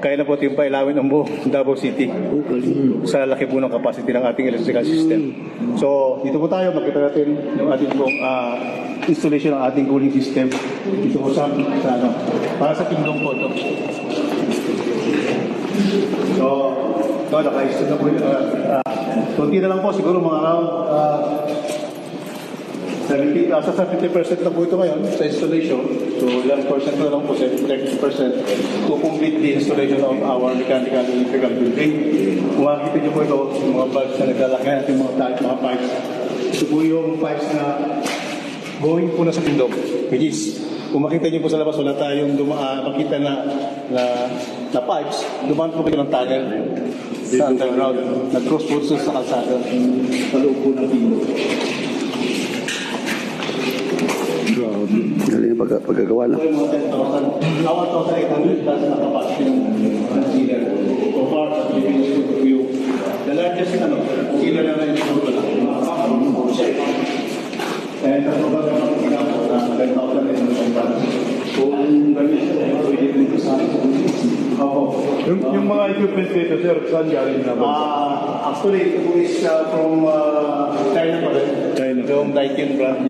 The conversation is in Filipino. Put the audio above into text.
Kaya na po ito yung pailawin ng buong Davao City sa laki po ng capacity ng ating electrical system. So, dito po tayo, makita natin yung ating pong installation ng ating cooling system. Dito po sa para sa Pindong po ito. So, naka-install na po yun. Kunti na lang po, siguro mga around 70% na po ito ngayon sa installation. So, ilang percent na lang po, 30% to complete the installation of our mechanical and electrical building. Kung makikita nyo po ito, yung mga bulbs na naglalakay natin, mga pipes. Ito po yung pipes na going po na sa Pindong, which is, kung makita nyo po sa labas, wala tayong makita na pipes, dumaan po kayo ng tunnel sa underground. Nag-cross po sa kalsada sa loob po ng Pindong. Galing yung pagkagawa na. So, yung mga 1,800 plus na capacity ng sealer. So far, sa Philippines, yung the largest sealer na na-install ko lang. And sa sobrang naman ginagawa na 10,000 and kung gano'n siya, pwede dito sa Yung mga equipment dito, sir, saan galing na ba? Actually, ito po is from China pa rin. China. Yung Daikin brand.